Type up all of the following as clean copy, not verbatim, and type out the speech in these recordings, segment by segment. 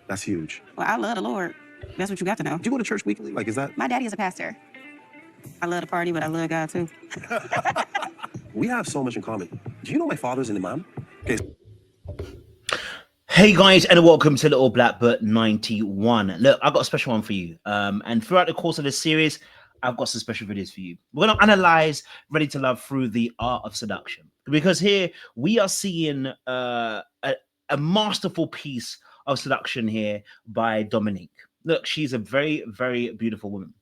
That's huge. Well, I love the Lord. That's what you got to know. Do you go to church weekly? Like, is that? My daddy is a pastor. I love to party, but I love God too. We have so much in common. Do you know my father's an imam? Okay. Hey guys, and welcome to Little Black Book 91. Look, I've got a special one for you. And throughout the course of this series, I've got some special videos for you. We're going to analyze Ready to Love through the art of seduction. Because here we are seeing a masterful piece of seduction here by Dominique. Look, she's a very, very beautiful woman.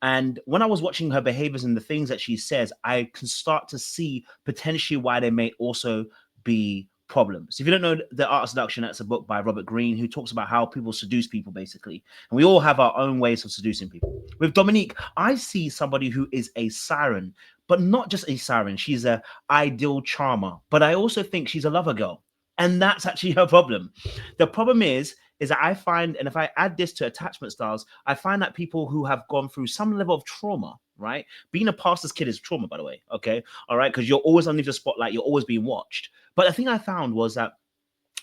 And when I was watching her behaviors and the things that she says, I can start to see potentially why there may also be problems. If you don't know The Art of Seduction, that's a book by Robert Greene who talks about how people seduce people, basically. And we all have our own ways of seducing people. With Dominique, I see somebody who is a siren, but not just a siren. She's an ideal charmer, but I also think she's a lover girl. And that's actually her problem. The problem is that I find, and if I add this to attachment styles, I find that people who have gone through some level of trauma, right? Being a pastor's kid is trauma, by the way, okay? All right, because you're always underneath the spotlight, you're always being watched. But the thing I found was that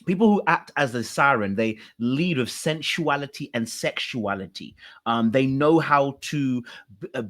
people who act as the siren, they lead with sensuality and sexuality. They know how to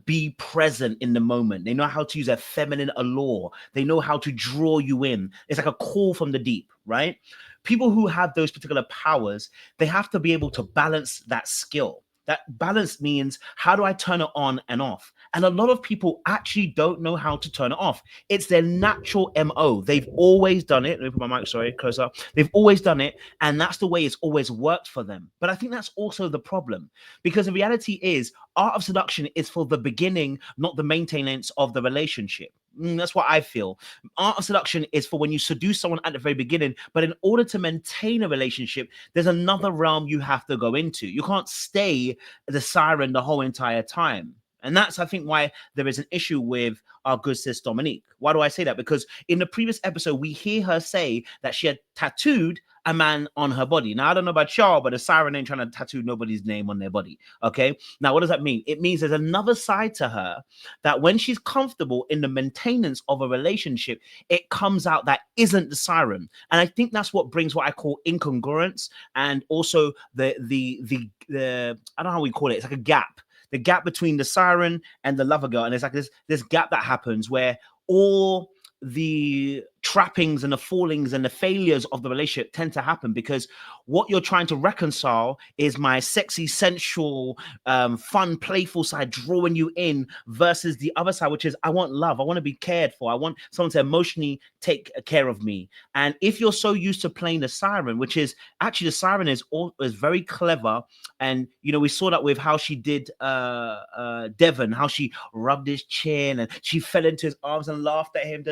be present in the moment. They know how to use a feminine allure. They know how to draw you in. It's like a call from the deep, right? People who have those particular powers, they have to be able to balance that skill. That balance means, how do I turn it on and off? And a lot of people actually don't know how to turn it off. It's their natural MO. They've always done it. Let me put my mic, sorry, closer. They've always done it, and that's the way it's always worked for them. But I think that's also the problem, because the reality is, art of seduction is for the beginning, not the maintenance of the relationship. That's what I feel. Art of seduction is for when you seduce someone at the very beginning, but in order to maintain a relationship, there's another realm you have to go into. You can't stay the siren the whole entire time. And that's, I think, why there is an issue with our good sis Dominique. Why do I say that? Because in the previous episode, we hear her say that she had tattooed a man on her body. Now, I don't know about y'all, but a siren ain't trying to tattoo nobody's name on their body, okay? Now, what does that mean? It means there's another side to her that when she's comfortable in the maintenance of a relationship, it comes out that isn't the siren. And I think that's what brings what I call incongruence, and also the I don't know how we call it. It's like a gap. The gap between the siren and the lover girl. And it's like this gap that happens where all the trappings and the fallings and the failures of the relationship tend to happen, because what you're trying to reconcile is my sexy, sensual, fun, playful side drawing you in, versus the other side, which is, I want love. I want to be cared for. I want someone to emotionally take care of me. And if you're so used to playing the siren, which is actually, the siren is very clever. And, you know, we saw that with how she did Devon, how she rubbed his chin and she fell into his arms and laughed at him.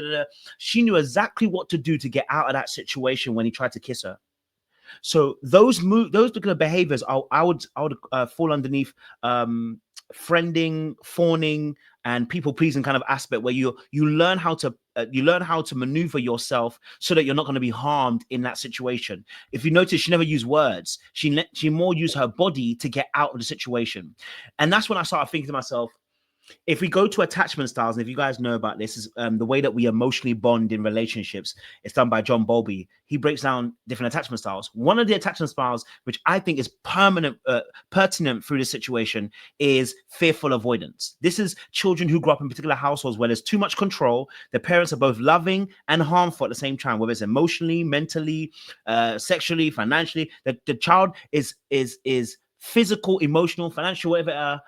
She knew exactly what to do to get out of that situation when he tried to kiss her. So those particular behaviors, I would fall underneath friending, fawning, and people pleasing kind of aspect, where you learn how to maneuver yourself so that you're not going to be harmed in that situation. If you notice, she never used words. She more used her body to get out of the situation. And that's when I started thinking to myself, if we go to attachment styles, and if you guys know about this, is the way that we emotionally bond in relationships. It's done by John Bowlby. He breaks down different attachment styles. One of the attachment styles, which I think is pertinent through this situation, is fearful avoidance. This is children who grow up in particular households where there's too much control. The parents are both loving and harmful at the same time, whether it's emotionally, mentally, sexually, financially. The child is physical, emotional, financial, whatever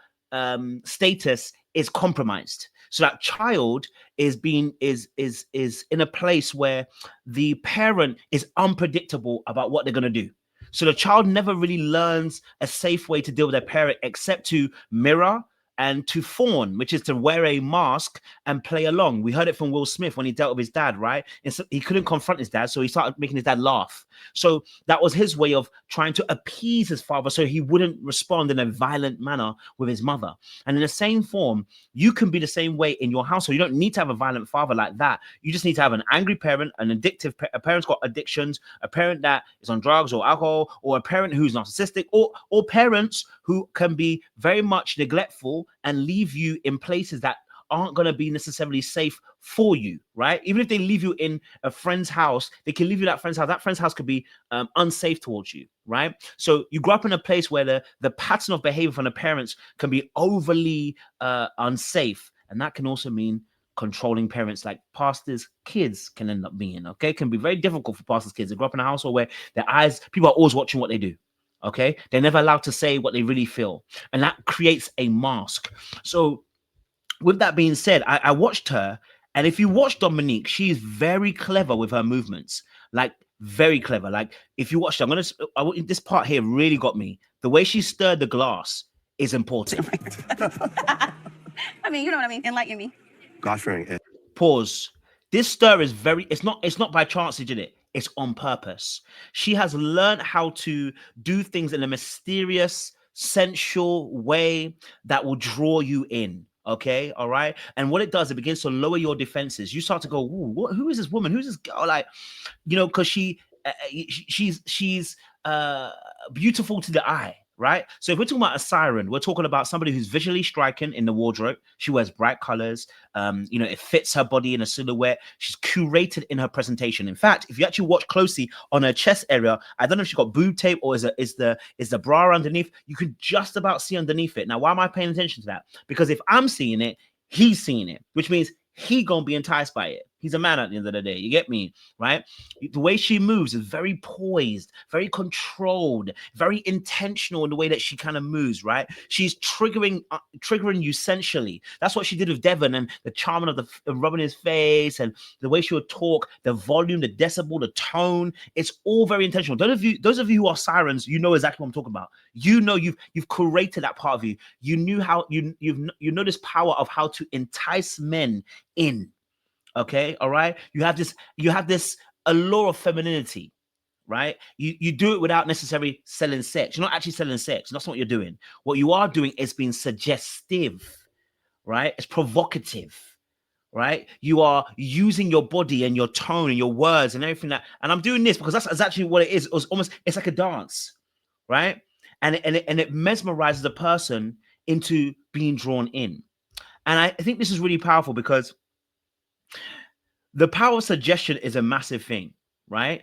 status is compromised. So that child is in a place where the parent is unpredictable about what they're going to do. So the child never really learns a safe way to deal with their parent, except to mirror and to fawn, which is to wear a mask and play along. We heard it from Will Smith when he dealt with his dad, right? And so he couldn't confront his dad, so he started making his dad laugh. So that was his way of trying to appease his father so he wouldn't respond in a violent manner with his mother. And in the same form, you can be the same way in your household. You don't need to have a violent father like that. You just need to have an angry parent, an addictive a parent's got addictions, a parent that is on drugs or alcohol, or a parent who's narcissistic, or parents who can be very much neglectful and leave you in places that aren't going to be necessarily safe for you, right? Even if they leave you in a friend's house, they can leave you at that friend's house. That friend's house could be unsafe towards you, right? So you grow up in a place where the pattern of behavior from the parents can be overly unsafe. And that can also mean controlling parents, like pastors' kids can end up being, okay? It can be very difficult for pastors' kids. They grow up in a household where people are always watching what they do, okay? They're never allowed to say what they really feel. And that creates a mask. So with that being said, I watched her, and if you watch Dominique, she's very clever with her movements, like very clever. Like if you watch her, this part here really got me. The way she stirred the glass is important. I mean, you know what I mean. Enlighten me. God-fearing. Pause. This stir is it's not by chance she did it. It's on purpose. She has learned how to do things in a mysterious, sensual way that will draw you in. Okay, all right. And what it does, it begins to lower your defenses. You start to go, "Ooh, who is this woman? Who's this girl?" Like, you know, because she's beautiful to the eye. Right. So if we're talking about a siren, we're talking about somebody who's visually striking in the wardrobe. She wears bright colors. You know, it fits her body in a silhouette. She's curated in her presentation. In fact, if you actually watch closely on her chest area, I don't know if she got boob tape or is the bra underneath. You can just about see underneath it. Now, why am I paying attention to that? Because if I'm seeing it, he's seeing it, which means he gonna be enticed by it. He's a man at the end of the day. You get me, right? The way she moves is very poised, very controlled, very intentional in the way that she kind of moves, right? She's triggering you sensually. That's what she did with Devon, and the charming of the rubbing his face and the way she would talk, the volume, the decibel, the tone. It's all very intentional. Those of you who are sirens, you know exactly what I'm talking about. You know you've created that part of you. You knew how you know this power of how to entice men in. Okay, all right. You have this allure of femininity, right? You do it without necessarily selling sex. You're not actually selling sex. That's not what you're doing. What you are doing is being suggestive, right? It's provocative, right? You are using your body and your tone and your words and everything that. And I'm doing this because that's actually what it is. It's like a dance, right? And it mesmerizes the person into being drawn in. And I think this is really powerful because the power of suggestion is a massive thing, right?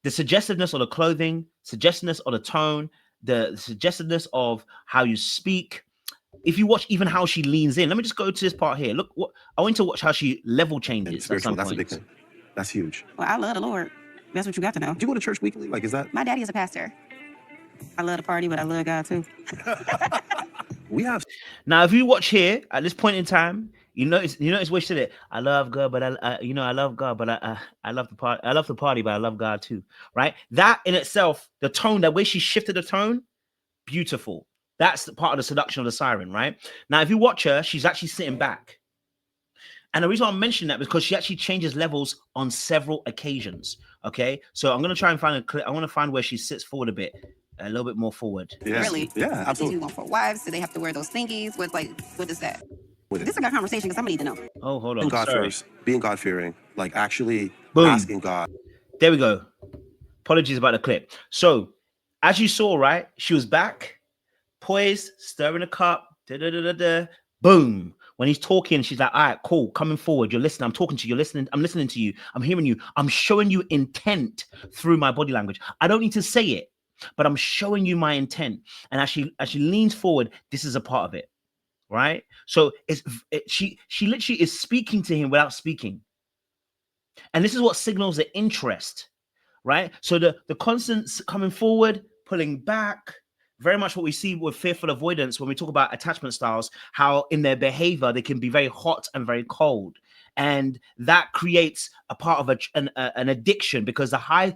The suggestiveness of the clothing, suggestiveness of the tone, the suggestiveness of how you speak. If you watch even how she leans in, let me just go to this part here. Look, I want you to watch how she level changes. Spiritual, that's a big thing. That's huge. Well, I love the Lord. That's what you got to know. Do you go to church weekly? Like, is that? My daddy is a pastor. I love the party, but I love God too. We have. Now, if you watch here at this point in time, you notice where she said it. I love God, but I love God, but I love the party. I love the party, but I love God too. Right? That in itself, the tone, that way she shifted the tone, beautiful. That's the part of the seduction of the siren, right? Now, if you watch her, she's actually sitting back. And the reason I'm mentioning that is because she actually changes levels on several occasions. Okay, so I'm gonna try and find a clip. I want to find where she sits forward a little bit more forward. Yeah. Really? Yeah, absolutely. Do you want for wives? Do they have to wear those thingies? What is that? This is a good conversation because somebody need to know. Oh, hold on. Being God Sorry. first, being God-fearing, like actually Boom. asking God. There we go. Apologies about the clip. So, as you saw, right, she was back, poised, stirring a cup, boom. When he's talking, she's like, all right, cool, coming forward. You're listening. I'm talking to you. You're listening. I'm listening to you. I'm hearing you. I'm showing you intent through my body language. I don't need to say it, but I'm showing you my intent. And as she leans forward, this is a part of it, right? So she literally is speaking to him without speaking. And this is what signals the interest, right? So the constant coming forward, pulling back, very much what we see with fearful avoidance when we talk about attachment styles, how in their behavior, they can be very hot and very cold. And that creates a part of an addiction, because the highs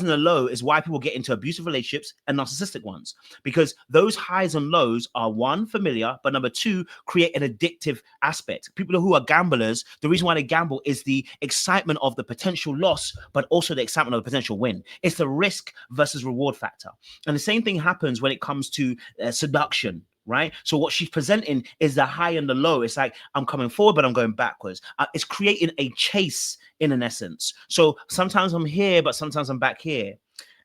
and the low is why people get into abusive relationships and narcissistic ones, because those highs and lows are, one, familiar, but number two, create an addictive aspect. People who are gamblers, the reason why they gamble is the excitement of the potential loss, but also the excitement of the potential win. It's the risk versus reward factor. And the same thing happens when it comes to seduction. Right? So what she's presenting is the high and the low. It's like, I'm coming forward, but I'm going backwards. It's creating a chase in an essence. So sometimes I'm here, but sometimes I'm back here.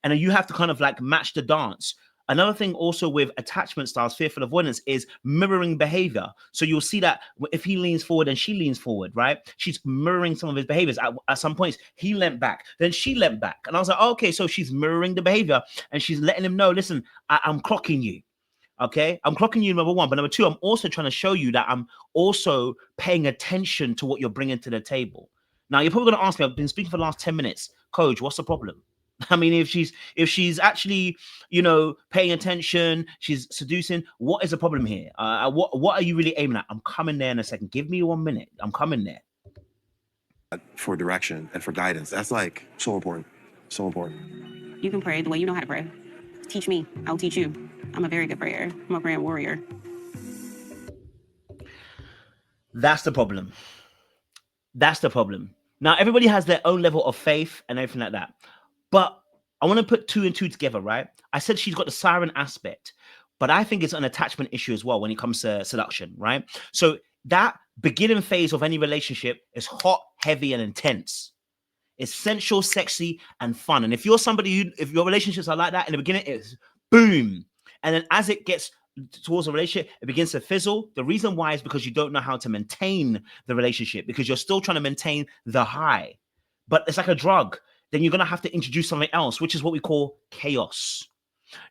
And then you have to kind of like match the dance. Another thing also with attachment styles, fearful avoidance, is mirroring behavior. So you'll see that if he leans forward and she leans forward, right? She's mirroring some of his behaviors. At some points, he leant back, then she leant back. And I was like, oh, okay, so she's mirroring the behavior and she's letting him know, listen, I'm clocking you. Okay, I'm clocking you, number one. But number two, I'm also trying to show you that I'm also paying attention to what you're bringing to the table. Now, you're probably going to ask me, I've been speaking for the last 10 minutes. Coach, what's the problem? I mean, if she's actually, paying attention, she's seducing, what is the problem here? What are you really aiming at? I'm coming there in a second. Give me 1 minute. I'm coming there. For direction and for guidance. That's like so important. So important. You can pray the way you know how to pray. Teach me. I'll teach you. I'm a very good prayer. I'm a prayer warrior. That's the problem. That's the problem. Now, everybody has their own level of faith and everything like that. But I want to put 2 and 2 together, right? I said she's got the siren aspect, but I think it's an attachment issue as well when it comes to seduction, right? So that beginning phase of any relationship is hot, heavy, and intense. It's sensual, sexy, and fun. And if you're somebody if your relationships are like that in the beginning, it's boom. And then as it gets towards a relationship, it begins to fizzle. The reason why is because you don't know how to maintain the relationship, because you're still trying to maintain the high. But it's like a drug. Then you're going to have to introduce something else, which is what we call chaos.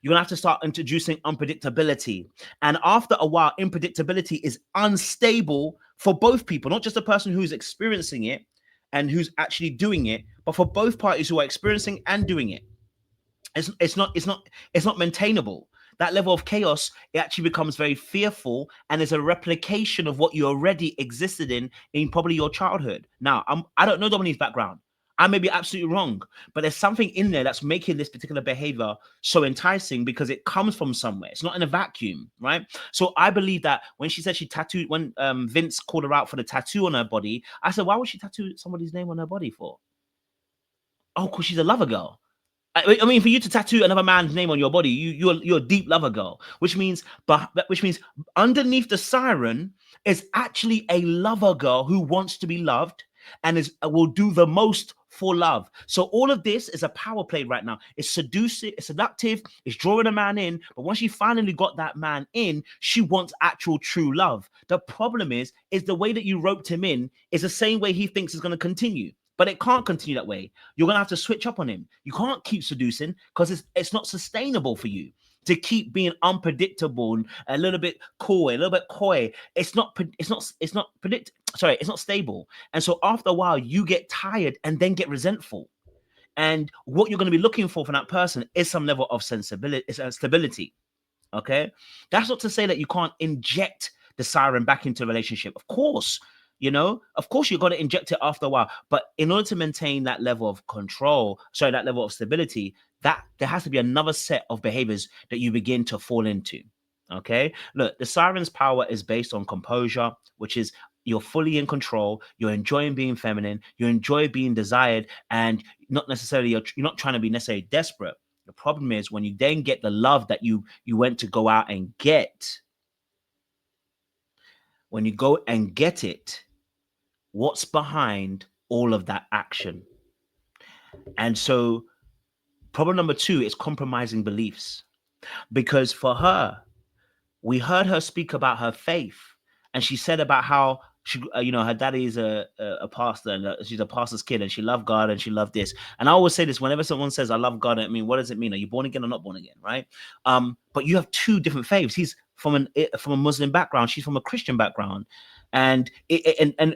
You're going to have to start introducing unpredictability. And after a while, unpredictability is unstable for both people, not just the person who's experiencing it and who's actually doing it, but for both parties who are experiencing and doing it. It's not maintainable. That level of chaos, it actually becomes very fearful and is a replication of what you already existed in probably your childhood. Now, I don't know Dominique's background. I may be absolutely wrong, but there's something in there that's making this particular behavior so enticing because it comes from somewhere. It's not in a vacuum, right? So I believe that when she said she tattooed, when Vince called her out for the tattoo on her body, I said, why would she tattoo somebody's name on her body for? Oh, because she's a lover girl. I mean, for you to tattoo another man's name on your body, you're a deep lover girl, which means underneath the siren is actually a lover girl who wants to be loved and will do the most for love. So all of this is a power play right now. It's seductive, it's seductive, it's drawing a man in. But once she finally got that man in, she wants actual true love. The problem is the way that you roped him in is the same way he thinks is going to continue. But it can't continue that way. You're going to have to switch up on him. You can't keep seducing because it's not sustainable for you to keep being unpredictable and a little bit coy, a little bit coy. It's not stable. And so after a while, you get tired and then get resentful. And what you're going to be looking for from that person is some level of stability. Okay? That's not to say that you can't inject the siren back into a relationship. Of course, you've got to inject it after a while. But in order to maintain that level of control, that level of stability, that there has to be another set of behaviors that you begin to fall into. Okay? Look, the siren's power is based on composure, which is you're fully in control, you're enjoying being feminine, you enjoy being desired, and not necessarily you're not trying to be necessarily desperate. The problem is when you then get the love that you went to go out and get. When you go and get it, what's behind all of that action? And so problem number 2 is compromising beliefs. Because for her, we heard her speak about her faith, and she said about how she, her daddy is a pastor, and she's a pastor's kid, and she loved God and she loved this. And I always say this whenever someone says, I love God, I mean, what does it mean? Are you born again or not born again, right? But you have 2 different faiths. He's from a Muslim background. She's from a Christian background. And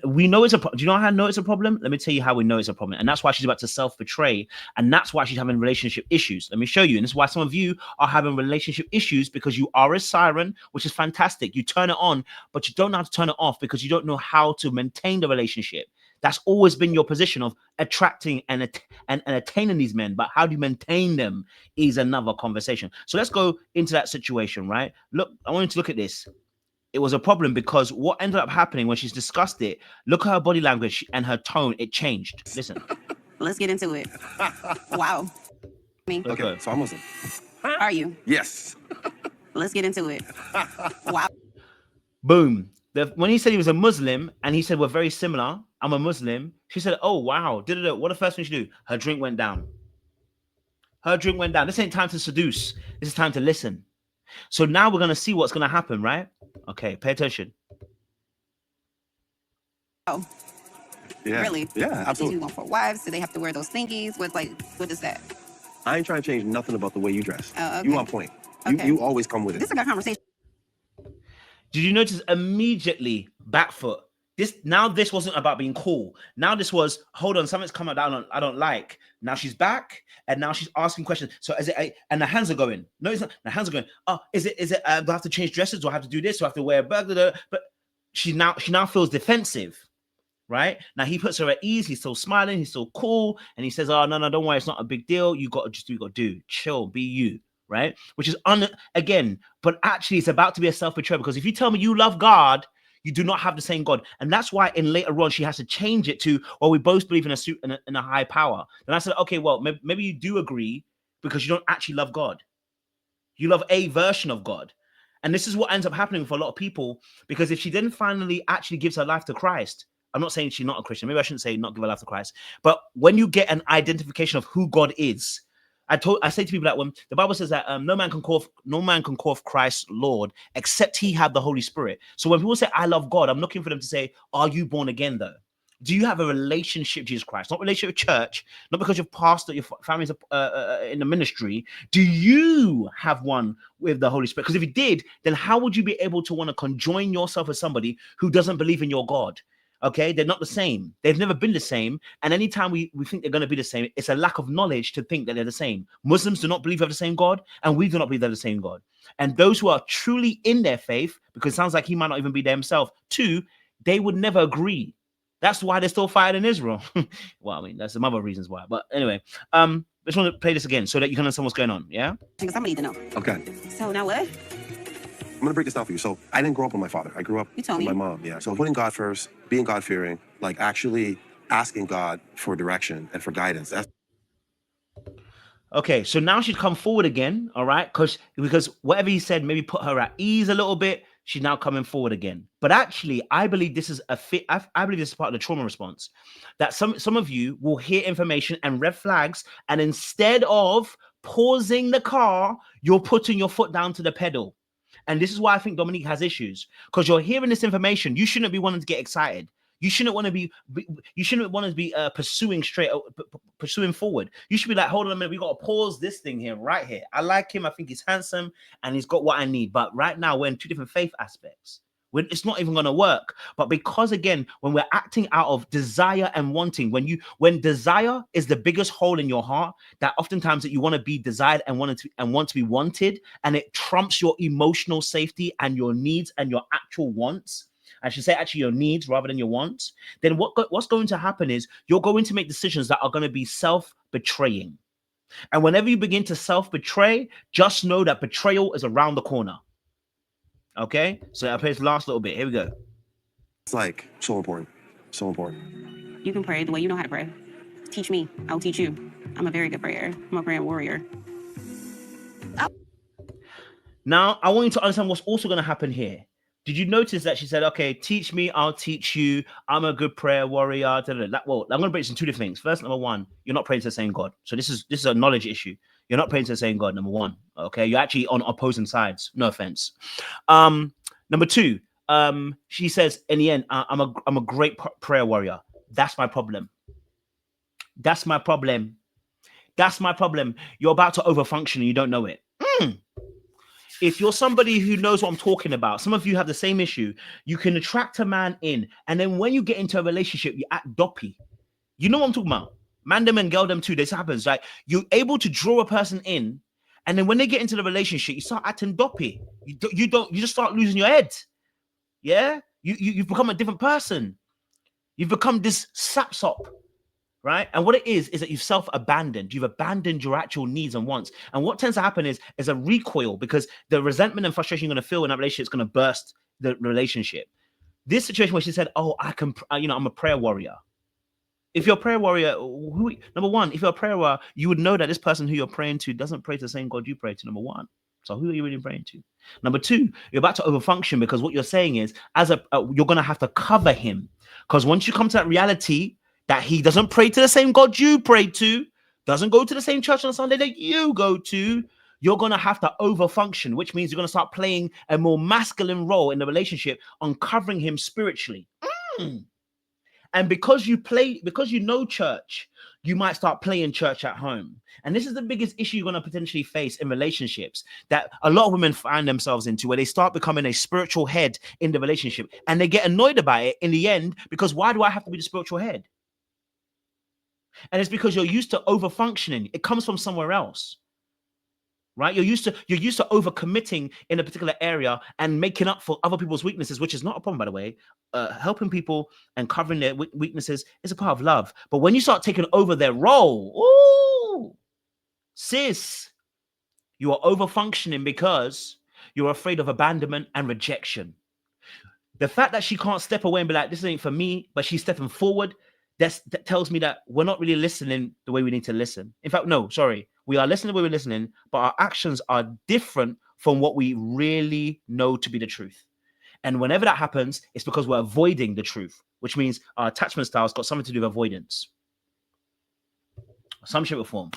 we know it's a problem. Do you know how I know it's a problem? Let me tell you how we know it's a problem. And that's why she's about to self-betray. And that's why she's having relationship issues. Let me show you. And this is why some of you are having relationship issues, because you are a siren, which is fantastic. You turn it on, but you don't know how to turn it off because you don't know how to maintain the relationship. That's always been your position of attracting and attaining these men. But how do you maintain them is another conversation. So let's go into that situation, right? Look, I want you to look at this. It was a problem because what ended up happening when she's discussed it, look at her body language and her tone, it changed. Listen. Let's get into it. Wow. Okay, so I'm Muslim. Are you? Yes. Let's get into it. Wow. Boom. When he said he was a Muslim and he said we're very similar, I'm a Muslim, she said, oh, wow. What the first thing she do? Her drink went down. Her drink went down. This ain't time to seduce. This is time to listen. So now we're going to see what's going to happen, right? Okay, pay attention. Oh, Yeah. really? Yeah, These absolutely. people want 4 wives. Do they have to wear those thingies? What is that? I ain't trying to change nothing about the way you dress. Oh, okay. You on point. Okay. You always come with it. This is a good conversation. Did you notice immediately back foot? This wasn't about being cool. Now this was, hold on, something's come out I don't like. Now she's back and now she's asking questions. So is it and the hands are going? No, it's not. The hands are going. Oh, is it do I have to change dresses? Do I have to do this? Do I have to wear a burglar? But she now feels defensive. Right now, he puts her at ease. He's still smiling. He's still cool, and he says, "Oh no, don't worry. It's not a big deal. You got to just do what you got to do. Chill, be you." Right, which is again, but actually, it's about to be a self-betrayal because if you tell me you love God, you do not have the same God, and that's why in later on she has to change it to, "Well, we both believe in a high power." Then I said, "Okay, well, maybe you do agree because you don't actually love God. You love a version of God." And this is what ends up happening for a lot of people because if she then finally actually gives her life to Christ. I'm not saying she's not a Christian. Maybe I shouldn't say not give her life to Christ. But when you get an identification of who God is, I say to people that when the Bible says that no man can call Christ Lord except he have the Holy Spirit. So when people say I love God, I'm looking for them to say, are you born again though? Do you have a relationship with Jesus Christ? Not relationship with church, not because you're pastor, your family's in the ministry. Do you have one with the Holy Spirit? Because if you did, then how would you be able to want to conjoin yourself with somebody who doesn't believe in your God? Okay, they're not the same. They've never been the same. And anytime we think they're going to be the same, it's a lack of knowledge to think that they're the same. Muslims do not believe they have the same God, and we do not believe they're the same God. And those who are truly in their faith, because it sounds like he might not even be there himself, too, they would never agree. That's why they're still fighting in Israel. Well, I mean, there's some other reasons why. But anyway, I just want to play this again so that you can understand what's going on. Yeah? Because somebody need to know. Okay. So now what? I'm gonna break this down for you. So I didn't grow up with my father. I grew up with my mom. Yeah. So putting God first, being God fearing, like actually asking God for direction and for guidance. That's okay. So now she's come forward again. All right, because whatever he said maybe put her at ease a little bit. She's now coming forward again. But actually, I believe this is I believe this is part of the trauma response. That some of you will hear information and red flags, and instead of pausing the car, you're putting your foot down to the pedal. And this is why I think Dominique has issues, because you're hearing this information. You shouldn't be wanting to get excited. You shouldn't want to be. You shouldn't want to be pursuing forward. You should be like, hold on a minute. We got to pause this thing here, right here. I like him. I think he's handsome, and he's got what I need. But right now, we're in two different faith aspects. It's not even going to work. But because again, when we're acting out of desire and wanting, when desire is the biggest hole in your heart, that oftentimes that you want to be desired and want to be wanted, and it trumps your emotional safety and your needs and your actual wants. I should say actually your needs rather than your wants. Then what's going to happen is you're going to make decisions that are going to be self-betraying. And whenever you begin to self-betray, just know that betrayal is around the corner. Okay, so I'll play this last little bit. Here we go. It's like so important. So important. You can pray the way you know how to pray. Teach me. I'll teach you. I'm a very good prayer. I'm a prayer warrior. Now, I want you to understand what's also going to happen here. Did you notice that she said, okay, teach me, I'll teach you. I'm a good prayer warrior. Well, I'm going to break this in two different things. First, number one, you're not praying to the same God. So this is a knowledge issue. You're not praying to the same God, number one. Okay, you're actually on opposing sides. No offense. Number two, she says, in the end, I'm a great prayer warrior. That's my problem. That's my problem. That's my problem. You're about to overfunction and you don't know it. If you're somebody who knows what I'm talking about, some of you have the same issue. You can attract a man in, and then when you get into a relationship, you act doppy. You know what I'm talking about? Man them and girl them too. This happens. Like you're able to draw a person in, and then when they get into the relationship, you start acting doppy. You just start losing your head. Yeah, you've become a different person. You've become this sapsop. Right. And what it is that you've self-abandoned. You've abandoned your actual needs and wants. And what tends to happen is a recoil, because the resentment and frustration you're going to feel in that relationship is going to burst the relationship. This situation where she said, oh, I'm a prayer warrior. If you're a prayer warrior, number one, if you're a prayer warrior, you would know that this person who you're praying to doesn't pray to the same God you pray to, number one. So who are you really praying to? Number two, you're about to overfunction because what you're saying is, you're going to have to cover him. Because once you come to that reality, that he doesn't pray to the same God you pray to, doesn't go to the same church on Sunday that you go to, you're going to have to overfunction, which means you're going to start playing a more masculine role in the relationship, uncovering him spiritually. And because you know church, you might start playing church at home. And this is the biggest issue you're going to potentially face in relationships that a lot of women find themselves into, where they start becoming a spiritual head in the relationship. And they get annoyed about it in the end, because why do I have to be the spiritual head? And it's because you're used to over functioning. It comes from somewhere else, right? You're used to overcommitting in a particular area and making up for other people's weaknesses, which is not a problem, by the way. Helping people and covering their weaknesses is a part of love. But when you start taking over their role, ooh, sis, you are over functioning because you're afraid of abandonment and rejection. The fact that she can't step away and be like, this ain't for me, but she's stepping forward, that tells me that we're not really listening the way we need to listen. In fact, no, sorry. We are listening the way we're listening, but our actions are different from what we really know to be the truth. And whenever that happens, it's because we're avoiding the truth, which means our attachment style's got something to do with avoidance. Some shape or form.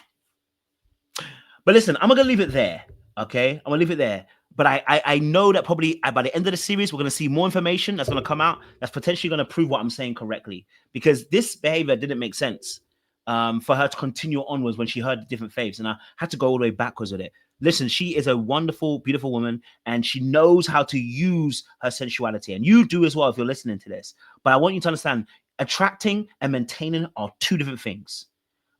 But listen, I'm going to leave it there, okay? I'm going to leave it there. But I know that probably by the end of the series, we're going to see more information that's going to come out that's potentially going to prove what I'm saying correctly. Because this behavior didn't make sense for her to continue onwards when she heard different faiths. And I had to go all the way backwards with it. Listen, she is a wonderful, beautiful woman, and she knows how to use her sensuality. And you do as well if you're listening to this. But I want you to understand, attracting and maintaining are two different things.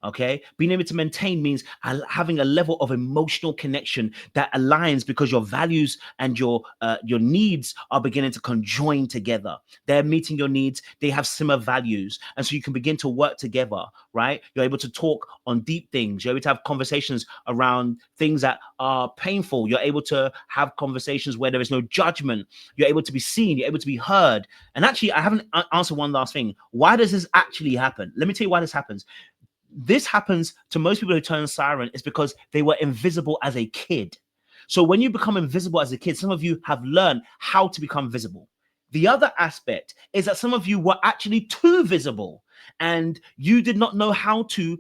Okay, being able to maintain means having a level of emotional connection that aligns, because your values and your needs are beginning to conjoin together. They're meeting your needs. They have similar values, and so you can begin to work together. Right? You're able to talk on deep things. You're able to have conversations around things that are painful. You're able to have conversations where there is no judgment. You're able to be seen. You're able to be heard. And actually, I haven't answered one last thing. Why does this actually happen? Let me tell you why this happens. This happens to most people who turn Siren is because they were invisible as a kid. So when you become invisible as a kid, some of you have learned how to become visible. The other aspect is that some of you were actually too visible, and you did not know how to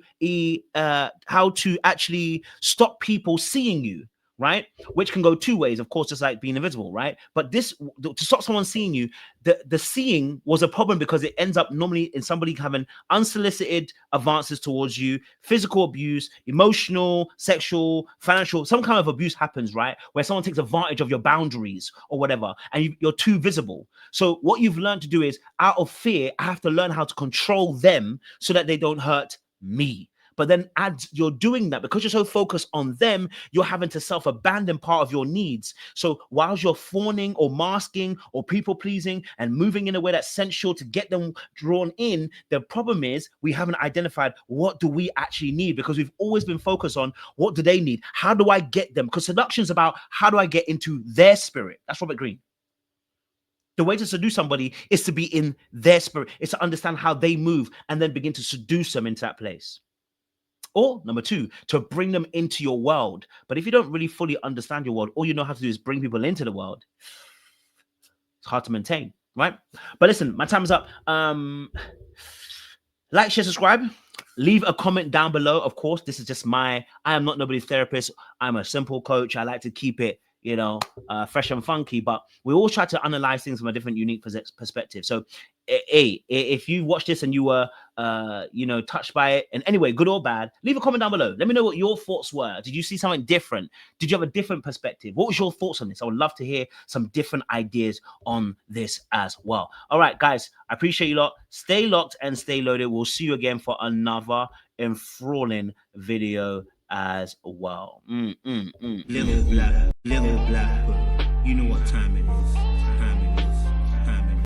actually stop people seeing you. Right? Which can go two ways, of course, just like being invisible, right? But this, to stop someone seeing you, the seeing was a problem because it ends up normally in somebody having unsolicited advances towards you, physical abuse, emotional, sexual, financial, some kind of abuse happens, right? Where someone takes advantage of your boundaries or whatever, and you're too visible. So what you've learned to do is, out of fear, I have to learn how to control them so that they don't hurt me. But then as you're doing that, because you're so focused on them, you're having to self-abandon part of your needs. So whilst you're fawning or masking or people-pleasing and moving in a way that's sensual to get them drawn in, the problem is we haven't identified what do we actually need, because we've always been focused on what do they need? How do I get them? Because seduction is about how do I get into their spirit? That's Robert Greene. The way to seduce somebody is to be in their spirit. It's to understand how they move and then begin to seduce them into that place. Or number two, to bring them into your world. But if you don't really fully understand your world, all you know how to do is bring people into the world. It's hard to maintain, right? But listen, my time is up. Like, share, subscribe. Leave a comment down below. Of course, this is just I am not nobody's therapist. I'm a simple coach. I like to keep it, fresh and funky, but we all try to analyze things from a different, unique perspective. So, hey, if you watched this and you were, touched by it in any way, good or bad, leave a comment down below. Let me know what your thoughts were. Did you see something different? Did you have a different perspective? What was your thoughts on this? I would love to hear some different ideas on this as well. All right, guys, I appreciate you lot. Stay locked and stay loaded. We'll see you again for another enthralling video as well. Little black, you know what time it is.